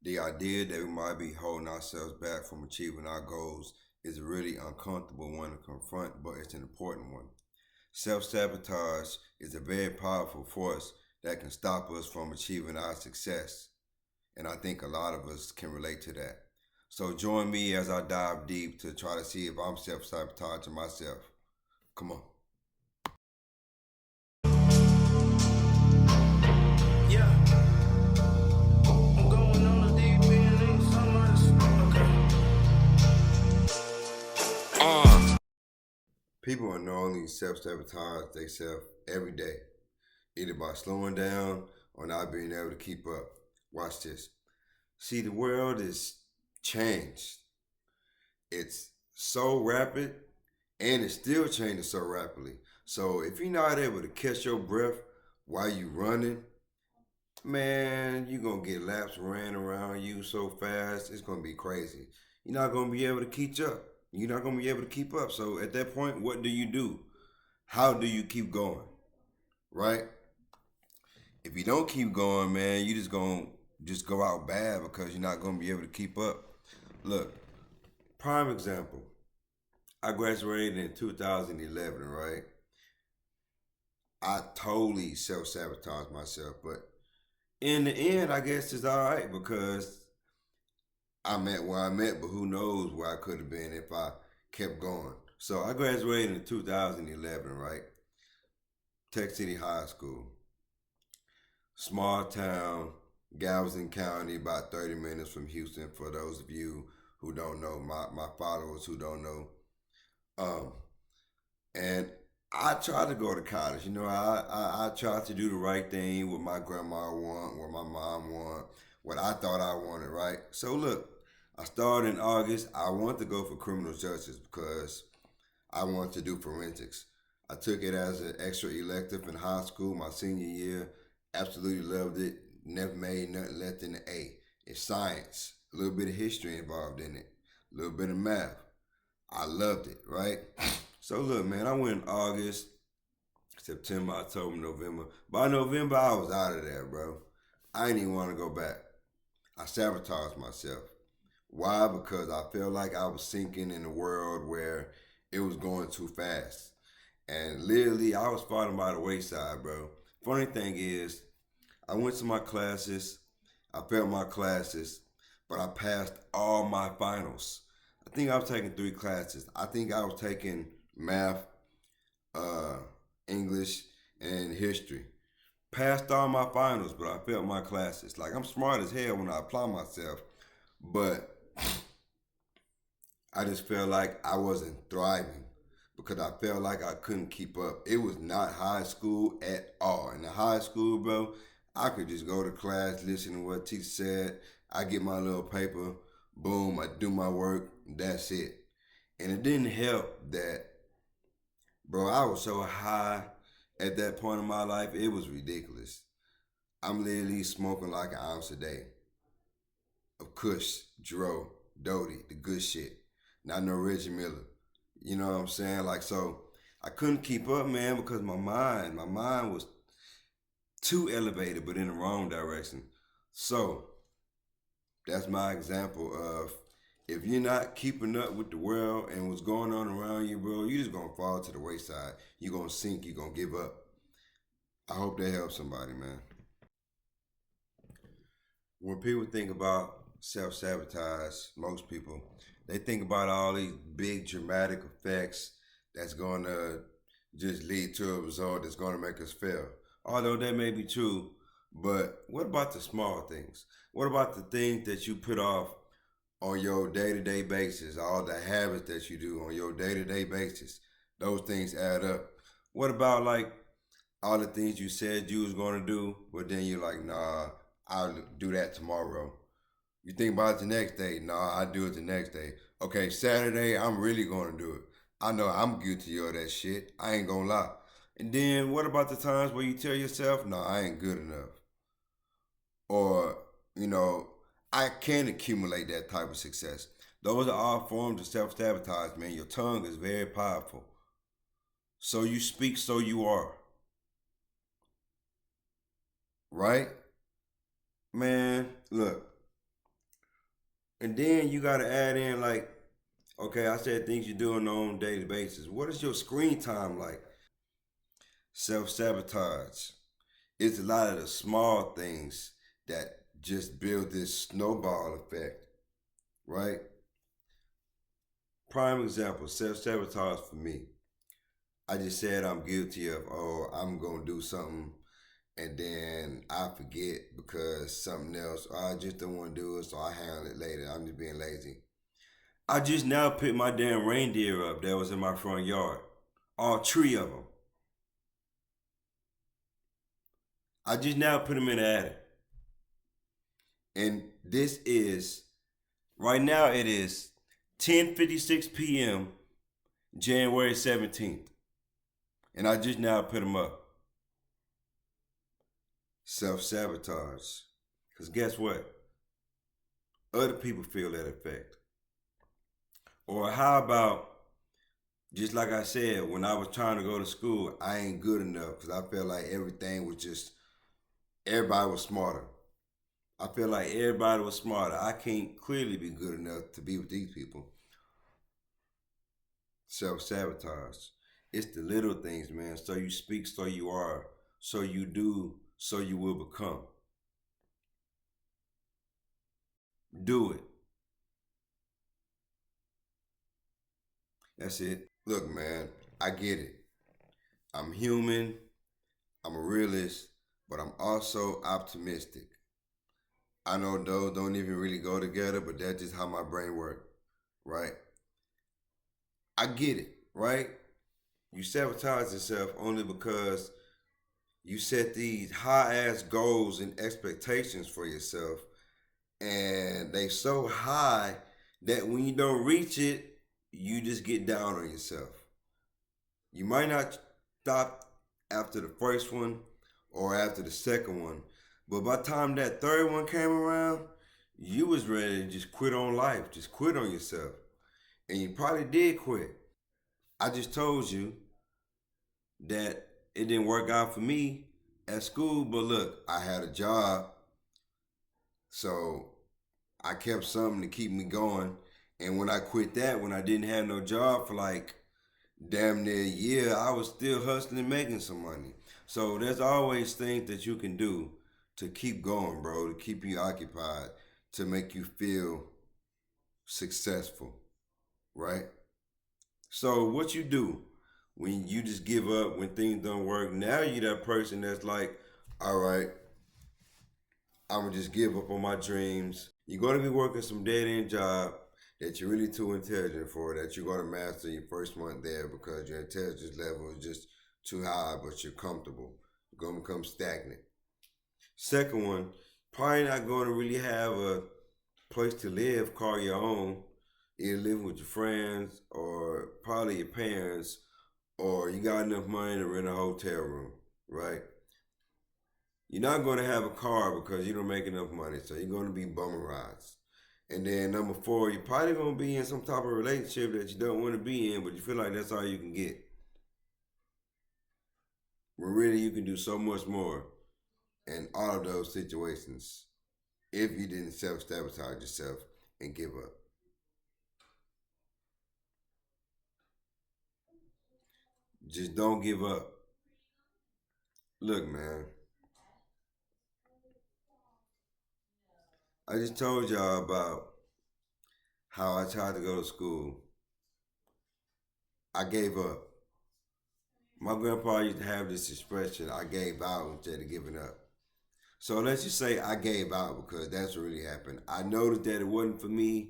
The idea that we might be holding ourselves back from achieving our goals is a really uncomfortable one to confront, but it's an important one. Self sabotage is a very powerful force that can stop us from achieving our success. And I think a lot of us can relate to that. So join me as I dive deep to try to see if I'm self sabotaging myself. Come on. Yeah, I'm going on a deep end, ain't People unknowingly self sabotage themselves every day, either by slowing down or not being able to keep up. Watch this. See, the world is changed. It's so rapid and it's still changing so rapidly. So if you're not able to catch your breath while you running, man, you're gonna get laps ran around you so fast, it's gonna be crazy. You're not gonna be able to keep up. You're not gonna be able to keep up. So at that point, what do you do? How do you keep going? Right? If you don't keep going, man, you just gonna just go out bad because you're not gonna be able to keep up. Look, prime example. I graduated in 2011, right? I totally self sabotaged myself, but in the end, I guess it's all right because I'm at where I'm at, but who knows where I could have been if I kept going. So I graduated in 2011, right? Tech City High School, small town, Galveston County, about 30 minutes from Houston. For those of you who don't know, my followers who don't know, um, and I tried to go to college. I tried to do the right thing, what my grandma want, what my mom want, what I thought I wanted, right? So look, I started in August. I wanted to go for criminal justice because I wanted to do forensics. I took it as an extra elective in high school, my senior year. Absolutely loved it. Never made nothing less than an A. It's science, a little bit of history involved in it, a little bit of math. I loved it, right? So look, man, I went in August, September, October, November. By November, I was out of there, bro. I didn't even want to go back. I sabotaged myself. Why? Because I felt like I was sinking in a world where it was going too fast. And literally, I was falling by the wayside, bro. Funny thing is, I went to my classes, I failed my classes, but I passed all my finals. I think I was taking three classes. I think I was taking math, uh, English, and history. Passed all my finals, but I failed my classes. Like, I'm smart as hell when I apply myself, but I just felt like I wasn't thriving because I felt like I couldn't keep up. It was not high school at all. In the high school, bro, I could just go to class, listen to what teacher said. I get my little paper, boom, I do my work, that's it. And it didn't help that, bro, I was so high at that point in my life, it was ridiculous. I'm literally smoking like an ounce a day of Kush, Dro, Doty, the good shit. Not no Reggie Miller. You know what I'm saying? Like, so I couldn't keep up, man, because my mind was too elevated, but in the wrong direction. So that's my example of if you're not keeping up with the world and what's going on around you, bro, you just gonna fall to the wayside. You're gonna sink, you're gonna give up. I hope that helps somebody, man. When people think about self sabotage, most people, they think about all these big dramatic effects that's going to just lead to a result that's going to make us fail. Although that may be true, but what about the small things? What about the things that you put off on your day to day basis, all the habits that you do on your day to day basis? Those things add up. What about like all the things you said you was gonna do, but then you're like, nah, I'll do that tomorrow. You think about it the next day, nah, I'll do it the next day. Okay, Saturday, I'm really gonna do it. I know I'm guilty of that shit. I ain't gonna lie. And then what about the times where you tell yourself, no, I ain't good enough? Or, you know, I can accumulate that type of success. Those are all forms of self sabotage, man. Your tongue is very powerful. So you speak, so you are, right? Man, look, And then you got to add in, like, okay, I said things you do on a daily basis. What is your screen time like? Self sabotage. It's a lot of the small things that just build this snowball effect, right? Prime example, self sabotage for me. I just said I'm guilty of, oh, I'm going to do something and then I forget because something else, or I just don't want to do it, so I handle it later. I'm just being lazy. I just now picked my damn reindeer up that was in my front yard. All three of them. I just now put them in the attic. And this is, right now it is 10:56 p.m. January 17th. And I just now put them up. Self-sabotage. Because guess what? Other people feel that effect. Or how about, just like I said, when I was trying to go to school, I ain't good enough because I felt like everything was just, everybody was smarter. I feel like everybody was smarter. I can't clearly be good enough to be with these people. Self sabotage. It's the little things, man. So you speak, so you are. So you do, so you will become. Do it. That's it. Look, man, I get it. I'm human. I'm a realist, but I'm also optimistic. I know those don't even really go together, but that's just how my brain works, right? I get it, right? You sabotage yourself only because you set these high ass goals and expectations for yourself, and they so high that when you don't reach it, you just get down on yourself. You might not stop after the first one or after the second one, but by the time that third one came around, you was ready to just quit on life, just quit on yourself. And you probably did quit. I just told you that it didn't work out for me at school, but look, I had a job, so I kept something to keep me going. And when I quit that, when I didn't have no job for like damn near a year, I was still hustling, making some money. So there's always things that you can do to keep going, bro, to keep you occupied, to make you feel successful, right? So what you do when you just give up when things don't work? Now you that person that's like, all right, I'm gonna just give up on my dreams. You're gonna be working some dead end job that you're really too intelligent for, that you're gonna master your first month there because your intelligence level is just too high, but you're comfortable. You're gonna become stagnant. Second one, probably not gonna really have a place to live, call your own, either living with your friends or probably your parents, or you got enough money to rent a hotel room, right? You're not going to have a car because you don't make enough money, so you're going to be bumming rides. And then number four, you're probably going to be in some type of relationship that you don't want to be in, but you feel like that's all you can get. When really you can do so much more in all of those situations if you didn't self sabotage yourself and give up. Just don't give up. Look, man, I just told y'all about how I tried to go to school. I gave up. My grandpa used to have this expression, I gave out instead of giving up. So let's just say I gave out because that's what really happened. I noticed that it wasn't for me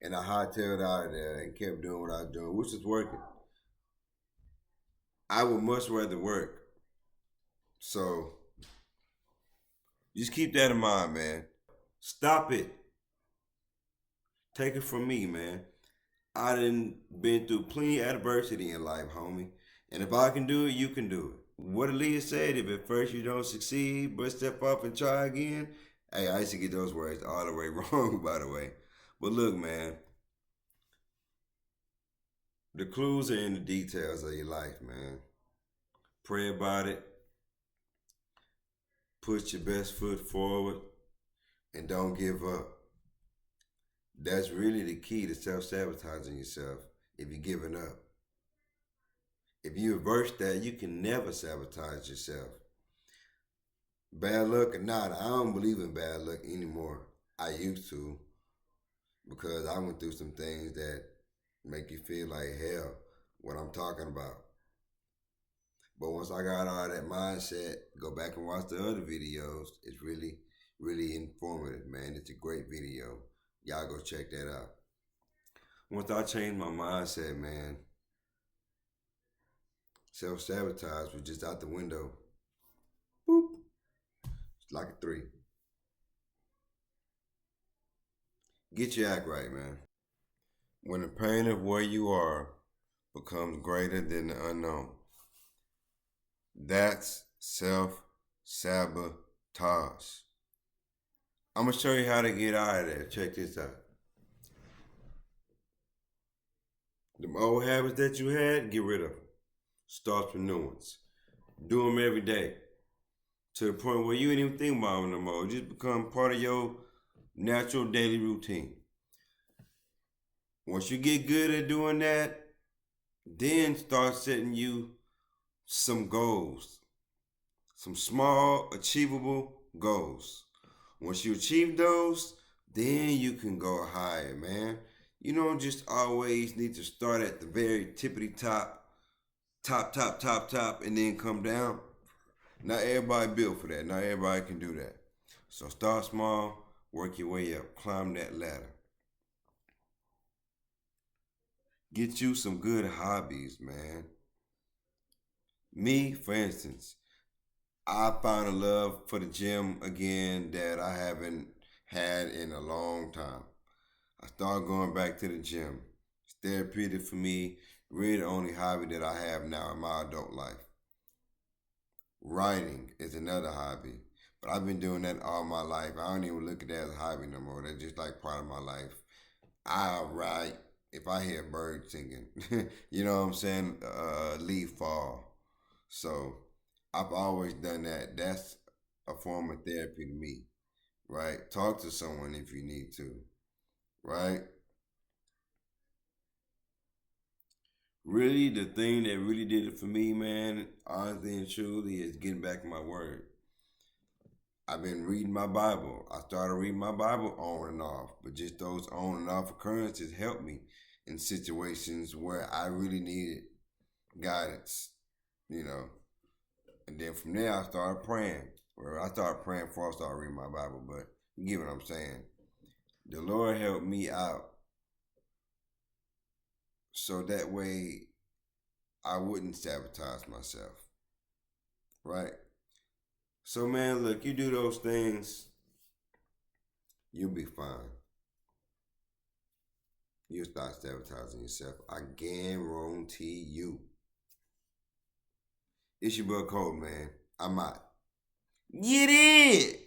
and I hightailed out of there and kept doing what I was doing, which is working. I would much rather work. So just keep that in mind, man. Stop it. Take it from me, man. I done been through plenty of adversity in life, homie. And if I can do it, you can do it. What Aaliyah said, if at first you don't succeed, but step up and try again. Hey, I used to get those words all the way wrong, by the way. But look, man, the clues are in the details of your life, man. Pray about it, put your best foot forward, and don't give up. That's really the key to self-sabotaging yourself if you're giving up. If you reverse that, you can never sabotage yourself. Bad luck or not, I don't believe in bad luck anymore. I used to because I went through some things that make you feel like hell, what I'm talking about. But once I got out of that mindset, go back and watch the other videos. It's really, really informative, man. It's a great video. Y'all go check that out. Once I changed my mindset, man, self sabotage was just out the window. Boop. It's like a three. Get your act right, man. When the pain of where you are becomes greater than the unknown, that's self sabotage. I'm gonna show you how to get out of there. Check this out. Them old habits that you had, get rid of them. Start with new ones. Do them every day to the point where you ain't even think about them no more. It just become part of your natural daily routine. Once you get good at doing that, then start setting you some goals, some small, achievable goals. Once you achieve those, then you can go higher, man. You don't just always need to start at the very tippity top, and then come down. Not everybody built for that. Not everybody can do that. So start small, work your way up, climb that ladder. Get you some good hobbies, man. Me, for instance, I found a love for the gym again that I haven't had in a long time. I started going back to the gym. It's therapeutic for me. Really the only hobby that I have now in my adult life. Writing is another hobby. But I've been doing that all my life. I don't even look at that as a hobby no more. That's just like part of my life. I write if I hear a bird singing. You know what I'm saying? Leaf fall. So I've always done that. That's a form of therapy to me, right? Talk to someone if you need to, right? Really, the thing that really did it for me, man, honestly and truly, is getting back in my word. I've been reading my Bible. I started reading my Bible on and off, but just those on and off occurrences helped me in situations where I really needed guidance, you know. And then from there, I started praying. Well, I started praying before I started reading my Bible, but you get what I'm saying. The Lord helped me out so that way I wouldn't sabotage myself, right? So, man, look, you do those things, you'll be fine. You'll start sabotaging yourself. I guarantee you. It's your boy Cole, man. I'm out. Get it!